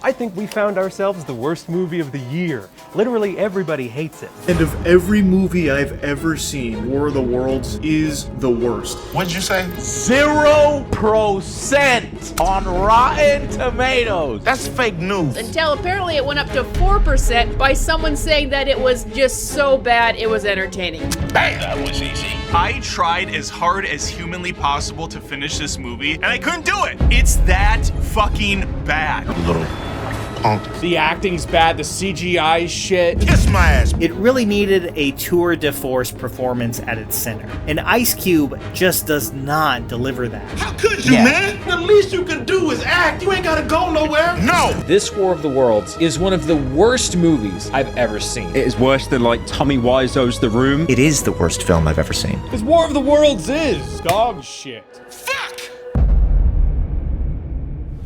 I think we found ourselves the worst movie of the year. Literally everybody hates it. And of every movie I've ever seen, War of the Worlds is the worst. What'd you say? 0% on Rotten Tomatoes. That's fake news. Until apparently it went up to 4% by someone saying that it was just so bad it was entertaining. Bang! That was easy. I tried as hard as humanly possible to finish this movie, and I couldn't do it. It's that fucking bad. Little punk. The acting's bad, the CGI shit. Kiss my ass. It really needed a tour de force performance at its center. And Ice Cube just does not deliver that. How could you, man? The least you can do is act. You ain't gotta go nowhere. No. This War of the Worlds is one of the worst movies I've ever seen. It is worse than like Tommy Wiseau's The Room. It is the worst film I've ever seen. Because War of the Worlds is dog shit. Fuck!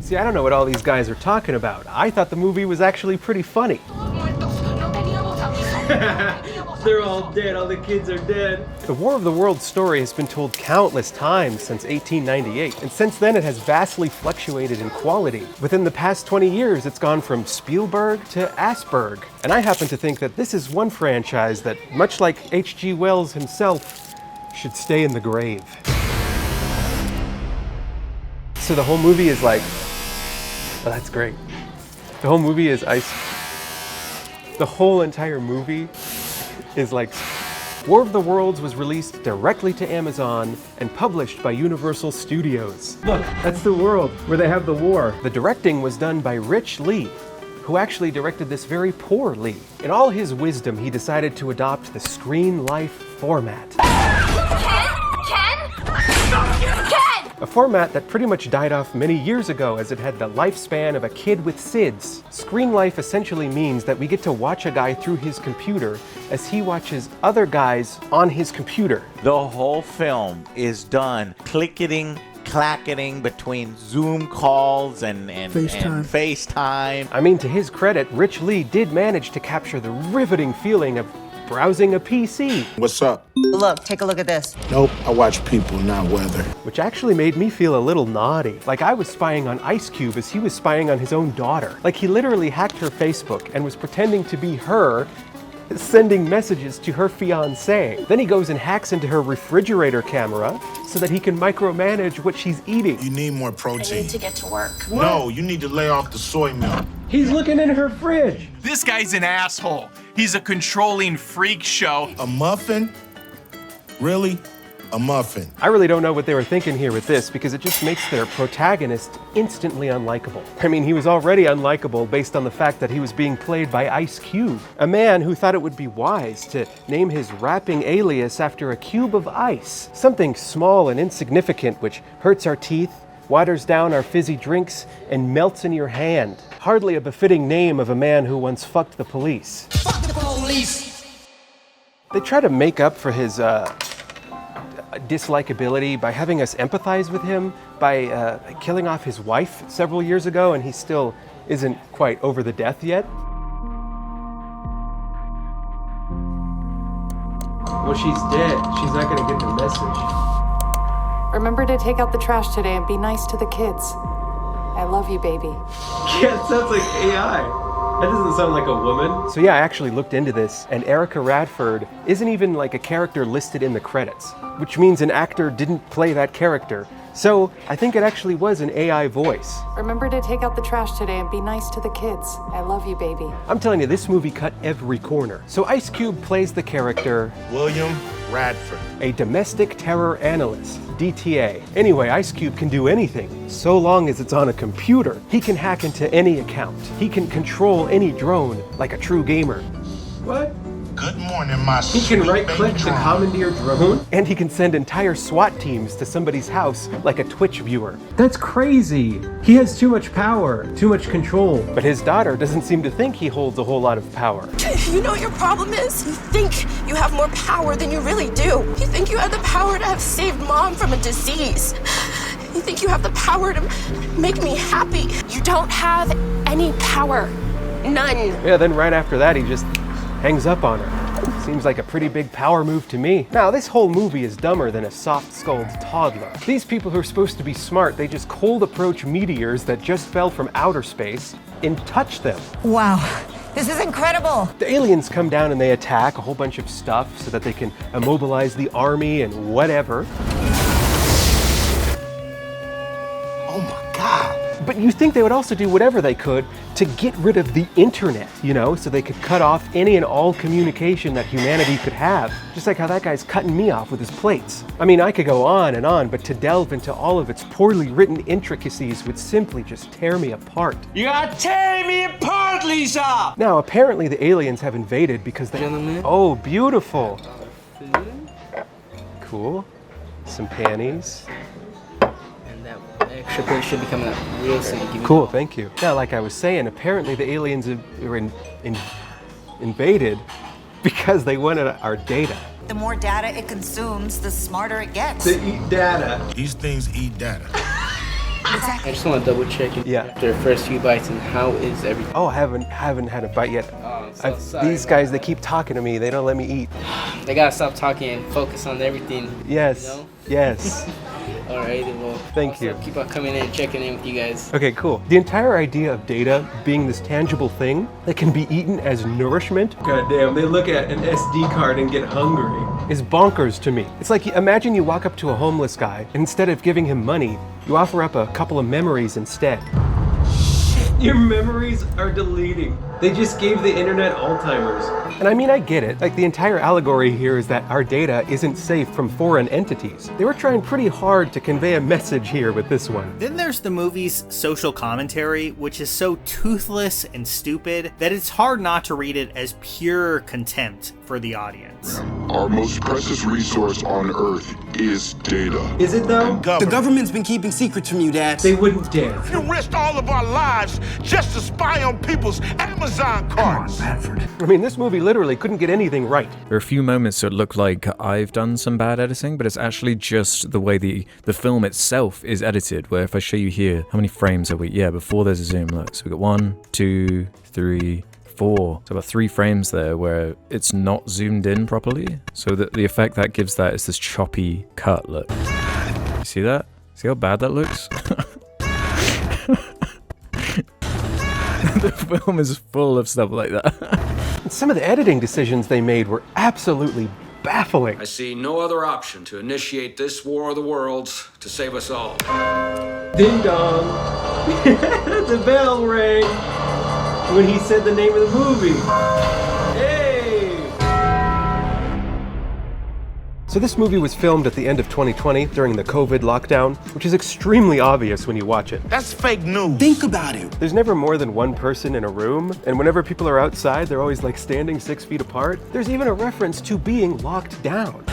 See, I don't know what all these guys are talking about. I thought the movie was actually pretty funny. They're all dead, all the kids are dead. The War of the Worlds story has been told countless times since 1898, and since then it has vastly fluctuated in quality. Within the past 20 years, it's gone from Spielberg to Asperg. And I happen to think that this is one franchise that, much like H.G. Wells himself, should stay in the grave. So the whole movie is like, oh, that's great. The whole movie is the whole entire movie is like, War of the Worlds was released directly to Amazon and published by Universal Studios. Look, that's the world where they have the war. The directing was done by Rich Lee, who actually directed this very poorly. In all his wisdom, he decided to adopt the Screen Life format. A format that pretty much died off many years ago as it had the lifespan of a kid with SIDS. Screen Life essentially means that we get to watch a guy through his computer as he watches other guys on his computer. The whole film is done clicketing, clacketing between Zoom calls and FaceTime. I mean, to his credit, Rich Lee did manage to capture the riveting feeling of browsing a PC. What's up? Look, take a look at this. Nope, I watch people, not weather. Which actually made me feel a little naughty. Like I was spying on Ice Cube as he was spying on his own daughter. Like he literally hacked her Facebook and was pretending to be her, sending messages to her fiancé. Then he goes and hacks into her refrigerator camera so that he can micromanage what she's eating. You need more protein. I need to get to work. What? No, you need to lay off the soy milk. He's looking in her fridge. This guy's an asshole. He's a controlling freak show. A muffin? Really? A muffin. I really don't know what they were thinking here with this because it just makes their protagonist instantly unlikable. I mean, he was already unlikable based on the fact that he was being played by Ice Cube, a man who thought it would be wise to name his rapping alias after a cube of ice, something small and insignificant which hurts our teeth, waters down our fizzy drinks, and melts in your hand. Hardly a befitting name of a man who once fucked the police. Fuck the police! They try to make up for his dislikability by having us empathize with him by killing off his wife several years ago, and he still isn't quite over the death yet. Well, she's dead. She's not gonna get the message. Remember to take out the trash today and be nice to the kids. I love you, baby. Yeah, it sounds like AI. That doesn't sound like a woman. So yeah, I actually looked into this, and Erica Radford isn't even like a character listed in the credits, which means an actor didn't play that character. So I think it actually was an AI voice. Remember to take out the trash today and be nice to the kids. I love you, baby. I'm telling you, this movie cut every corner. So Ice Cube plays the character William Radford, a domestic terror analyst, DTA. Anyway, Ice Cube can do anything, so long as it's on a computer. He can hack into any account. He can control any drone, like a true gamer. What? Good morning, my He can right-click to commandeer drone, and he can send entire SWAT teams to somebody's house like a Twitch viewer. That's crazy. He has too much power, too much control. But his daughter doesn't seem to think he holds a whole lot of power. You know what your problem is? You think you have more power than you really do. You think you have the power to have saved Mom from a disease. You think you have the power to make me happy. You don't have any power. None. Yeah, then right after that, he just hangs up on her. Seems like a pretty big power move to me. Now, this whole movie is dumber than a soft-skulled toddler. These people who are supposed to be smart, they just cold approach meteors that just fell from outer space and touch them. Wow, this is incredible. The aliens come down and they attack a whole bunch of stuff so that they can immobilize the army and whatever. Oh my God. But you think they would also do whatever they could to get rid of the internet, you know, so they could cut off any and all communication that humanity could have. Just like how that guy's cutting me off with his plates. I mean, I could go on and on, but to delve into all of its poorly written intricacies would simply just tear me apart. You are tearing me apart, Lisa! Now, apparently the aliens have invaded because they... Oh, beautiful. Cool. Some panties. Extra plate should be coming up real soon. Cool, thank you. Now, like I was saying, apparently the aliens were invaded because they wanted our data. The more data it consumes, the smarter it gets. They eat data. These things eat data. I just want to double check it after the first few bites and how is everything. Oh, I haven't had a bite yet. Oh, so sorry, these guys, they keep talking to me. They don't let me eat. They gotta stop talking and focus on everything. Yes. You know? Yes. All right, well, thank you. Keep on coming in and checking in with you guys. Okay, cool. The entire idea of data being this tangible thing that can be eaten as nourishment, goddamn, they look at an SD card and get hungry, is bonkers to me. It's like, imagine you walk up to a homeless guy, and instead of giving him money, you offer up a couple of memories instead. Your memories are deleting. They just gave the internet Alzheimer's. And I mean, I get it. Like, the entire allegory here is that our data isn't safe from foreign entities. They were trying pretty hard to convey a message here with this one. Then there's the movie's social commentary, which is so toothless and stupid that it's hard not to read it as pure contempt for the audience. Our most precious resource on Earth is data. Is it though? The government's been keeping secrets from you, Dad. They wouldn't dare. You risked all of our lives just to spy on people's Amazon carts. I mean, this movie literally couldn't get anything right. There are a few moments that look like I've done some bad editing, but it's actually just the way the film itself is edited, where if I show you here, how many frames are we? Yeah, before there's a zoom, look. So we got 1, 2, 3, 4. So about 3 frames there where it's not zoomed in properly. So the effect that gives that is this choppy cut, look. You see that? See how bad that looks? The film is full of stuff like that. And some of the editing decisions they made were absolutely baffling. I see no other option to initiate this war of the worlds to save us all. Ding dong. The bell rang when he said the name of the movie. Hey! So this movie was filmed at the end of 2020 during the COVID lockdown, which is extremely obvious when you watch it. That's fake news. Think about it. There's never more than one person in a room, and whenever people are outside, they're always like standing 6 feet apart. There's even a reference to being locked down.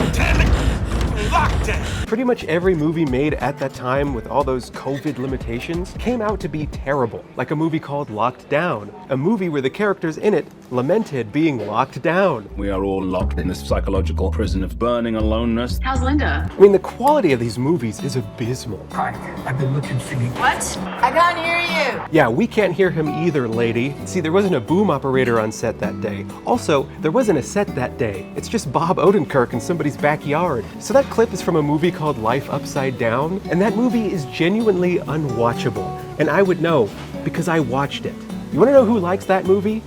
Lockdown. Pretty much every movie made at that time with all those COVID limitations came out to be terrible, like a movie called Locked Down, a movie where the characters in it lamented being locked down. We are all locked in this psychological prison of burning aloneness. How's Linda? I mean, the quality of these movies is abysmal. Hi, I've been looking for you. What? I can't hear you. Yeah, we can't hear him either, lady. See, there wasn't a boom operator on set that day. Also, there wasn't a set that day. It's just Bob Odenkirk in somebody's backyard. So that clip is from a movie called Life Upside Down, and that movie is genuinely unwatchable. And I would know, because I watched it. You wanna know who likes that movie?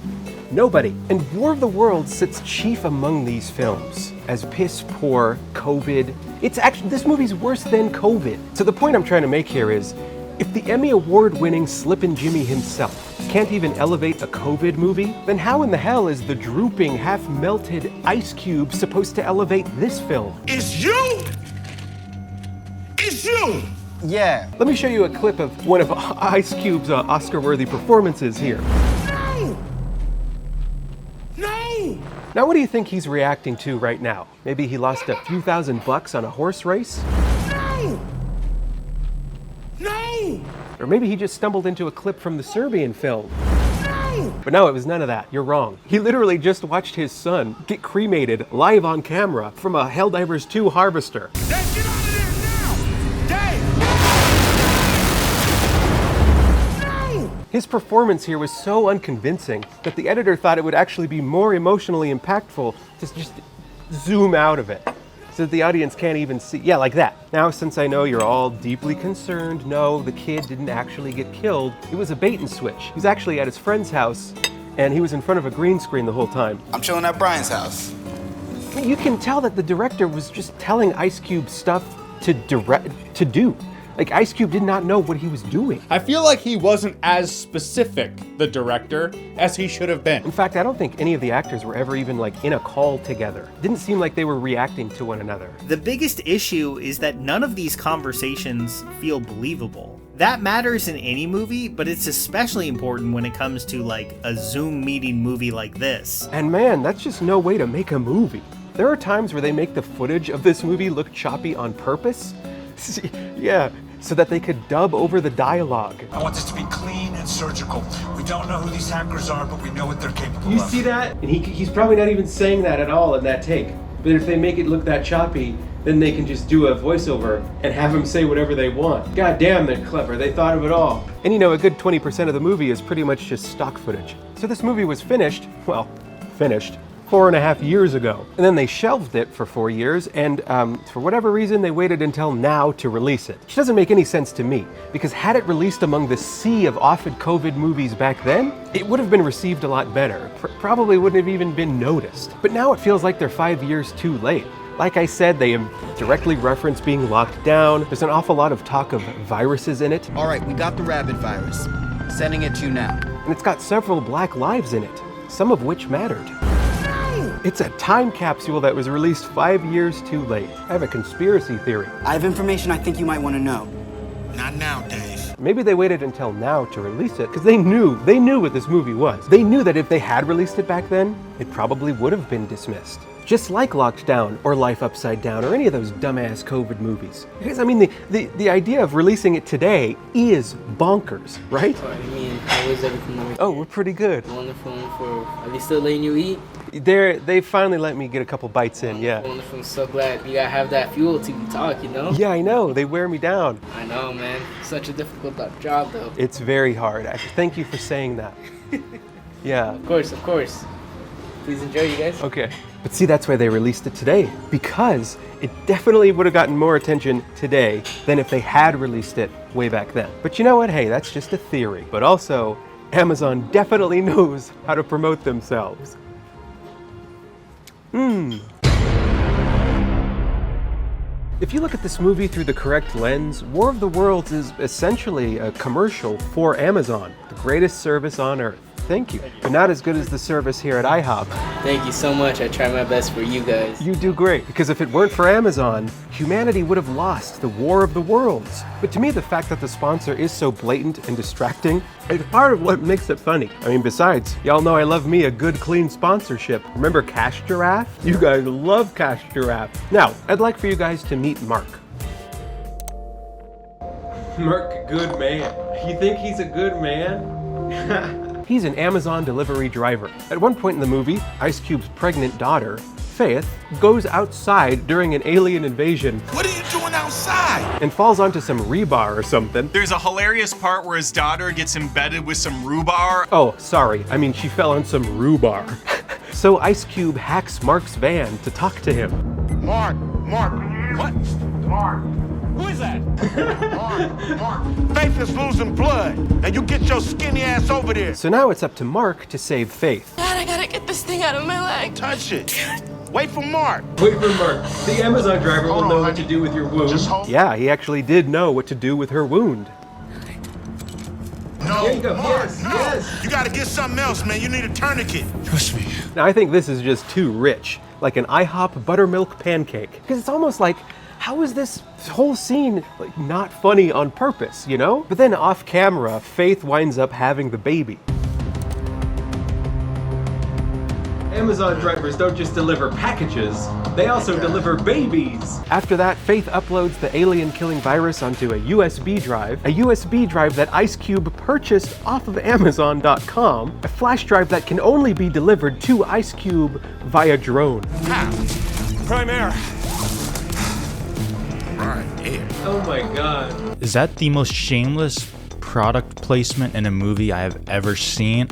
Nobody. And War of the Worlds sits chief among these films as piss poor COVID. It's actually, this movie's worse than COVID. So the point I'm trying to make here is, if the Emmy Award-winning Slippin' Jimmy himself can't even elevate a COVID movie, then how in the hell is the drooping, half-melted Ice Cube supposed to elevate this film? It's you! It's you! Yeah. Let me show you a clip of one of Ice Cube's Oscar-worthy performances here. No! No! Now what do you think he's reacting to right now? Maybe he lost a few $1,000 on a horse race? No! No! Or maybe he just stumbled into a clip from the Serbian film. But no, it was none of that. You're wrong. He literally just watched his son get cremated live on camera from a Helldivers 2 harvester. Dave, get out of there now! Dave! No! His performance here was so unconvincing that the editor thought it would actually be more emotionally impactful to just zoom out of it, so that the audience can't even see. Yeah, like that. Now, since I know you're all deeply concerned, no, the kid didn't actually get killed. It was a bait and switch. He was actually at his friend's house, and he was in front of a green screen the whole time. I'm chilling at Brian's house. You can tell that the director was just telling Ice Cube stuff to do. Like, Ice Cube did not know what he was doing. I feel like he wasn't as specific, the director, as he should have been. In fact, I don't think any of the actors were ever even like in a call together. It didn't seem like they were reacting to one another. The biggest issue is that none of these conversations feel believable. That matters in any movie, but it's especially important when it comes to like a Zoom meeting movie like this. And man, that's just no way to make a movie. There are times where they make the footage of this movie look choppy on purpose. Yeah, so that they could dub over the dialogue. I want this to be clean and surgical. We don't know who these hackers are, but we know what they're capable You of. see that? And he's probably not even saying that at all in that take. But if they make it look that choppy, then they can just do a voiceover and have them say whatever they want. God damn, they're clever. They thought of it all. And you know, a good 20% of the movie is pretty much just stock footage. So this movie was finished 4.5 years ago. And then they shelved it for 4 years, and for whatever reason, they waited until now to release it. Which doesn't make any sense to me, because had it released among the sea of offered COVID movies back then, it would have been received a lot better. Probably wouldn't have even been noticed. But now it feels like they're 5 years too late. Like I said, they directly reference being locked down. There's an awful lot of talk of viruses in it. All right, we got the rabbit virus. Sending it to you now. And it's got several black lives in it, some of which mattered. It's a time capsule that was released 5 years too late. I have a conspiracy theory. I have information I think you might want to know. Not now, Dave. Maybe they waited until now to release it because they knew what this movie was. They knew that if they had released it back then, it probably would have been dismissed. Just like Locked Down or Life Upside Down or any of those dumbass COVID movies. Because I mean, the idea of releasing it today is bonkers, right? I mean, how is everything? Oh, we're pretty good. Wonderful. Are they still letting you eat? They finally let me get a couple bites in, yeah. Wonderful. I'm so glad you gotta have that fuel to talk, you know? Yeah, I know. They wear me down. I know, man. Such a difficult job, though. It's very hard. Thank you for saying that. Yeah. Of course. Please enjoy, you guys. Okay. But see, that's why they released it today, because it definitely would have gotten more attention today than if they had released it way back then. But you know what? Hey, that's just a theory. But also, Amazon definitely knows how to promote themselves. If you look at this movie through the correct lens, War of the Worlds is essentially a commercial for Amazon, the greatest service on earth. Thank you. But not as good as the service here at IHOP. Thank you so much. I try my best for you guys. You do great, because if it weren't for Amazon, humanity would have lost the War of the Worlds. But to me, the fact that the sponsor is so blatant and distracting is part of what makes it funny. I mean, besides, y'all know I love me a good, clean sponsorship. Remember Cash Giraffe? You guys love Cash Giraffe. Now, I'd like for you guys to meet Mark. Mark, good man. You think he's a good man? He's an Amazon delivery driver. At one point in the movie, Ice Cube's pregnant daughter, Faith, goes outside during an alien invasion. What are you doing outside? And falls onto some rebar or something. There's a hilarious part where his daughter gets embedded with some rhubarb. Oh, sorry. I mean, she fell on some rhubarb. So Ice Cube hacks Mark's van to talk to him. Mark. What? Mark. Who is that? Mark. Faith is losing blood, and you get your skinny ass over there. So now it's up to Mark to save Faith. Dad, I gotta get this thing out of my leg. Touch it. Wait for Mark. Wait for Mark. The Amazon driver will know what to do with your wound. Yeah, he actually did know what to do with her wound. No, There you go. Mark, Yes, no. yes. You gotta get something else, man. You need a tourniquet. Trust me. Now, I think this is just too rich, like an IHOP buttermilk pancake. Because it's almost like, how is this whole scene like not funny on purpose, you know? But then off camera, Faith winds up having the baby. Amazon drivers don't just deliver packages, they also deliver babies. After that, Faith uploads the alien-killing virus onto a USB drive that Ice Cube purchased off of Amazon.com, a flash drive that can only be delivered to Ice Cube via drone. Prime air. Right here. Oh my god. Is that the most shameless product placement in a movie I have ever seen.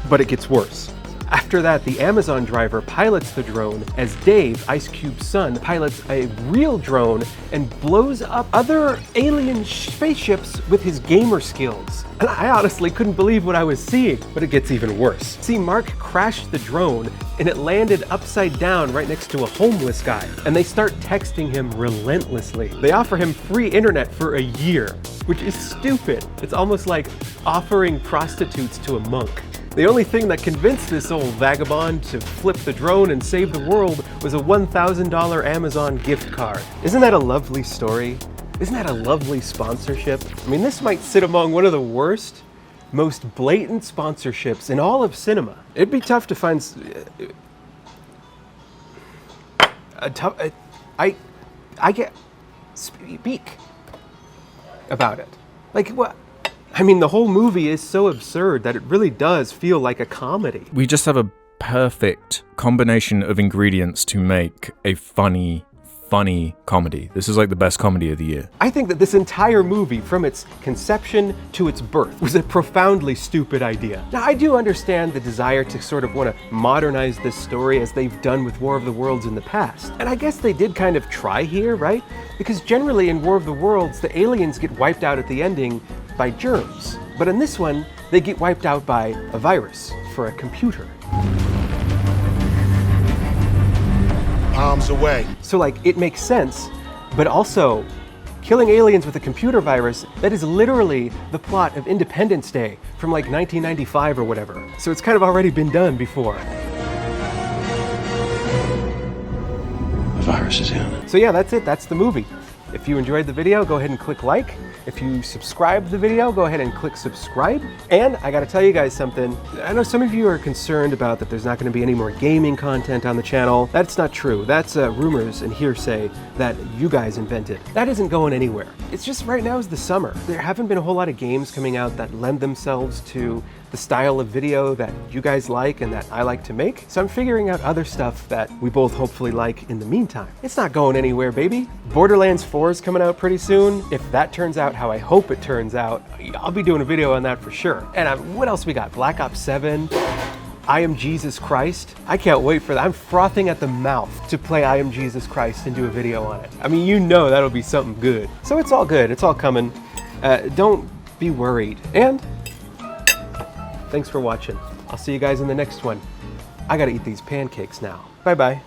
But it gets worse. After that, the Amazon driver pilots the drone as Dave, Ice Cube's son, pilots a real drone and blows up other alien spaceships with his gamer skills. And I honestly couldn't believe what I was seeing, but it gets even worse. See, Mark crashed the drone and it landed upside down right next to a homeless guy. And they start texting him relentlessly. They offer him free internet for a year, which is stupid. It's almost like offering prostitutes to a monk. The only thing that convinced this old vagabond to flip the drone and save the world was a $1,000 Amazon gift card. Isn't that a lovely story? Isn't that a lovely sponsorship? I mean, this might sit among one of the worst, most blatant sponsorships in all of cinema. It'd be tough to find I get speak about it. Like what? I mean, the whole movie is so absurd that it really does feel like a comedy. We just have a perfect combination of ingredients to make a funny comedy. This is like the best comedy of the year. I think that this entire movie, from its conception to its birth, was a profoundly stupid idea. Now, I do understand the desire to sort of want to modernize this story as they've done with War of the Worlds in the past. And I guess they did kind of try here, right? Because generally in War of the Worlds, the aliens get wiped out at the ending by germs. But in this one, they get wiped out by a virus for a computer. Arms away. So like, it makes sense, but also killing aliens with a computer virus, that is literally the plot of Independence Day from like 1995 or whatever. So it's kind of already been done before. The virus is in. So yeah, that's it, that's the movie. If you enjoyed the video, go ahead and click like. If you subscribe to the video, go ahead and click subscribe. And I gotta tell you guys something. I know some of you are concerned about that there's not gonna be any more gaming content on the channel. That's not true. That's rumors and hearsay that you guys invented. That isn't going anywhere. It's just right now is the summer. There haven't been a whole lot of games coming out that lend themselves to the style of video that you guys like and that I like to make. So I'm figuring out other stuff that we both hopefully like in the meantime. It's not going anywhere, baby. Borderlands 4 is coming out pretty soon. If that turns out how I hope it turns out, I'll be doing a video on that for sure. And what else we got? Black Ops 7. I Am Jesus Christ. I can't wait for that. I'm frothing at the mouth to play I Am Jesus Christ and do a video on it. I mean, you know that'll be something good. So it's all good. It's all coming. Don't be worried. And thanks for watching. I'll see you guys in the next one. I gotta eat these pancakes now. Bye-bye.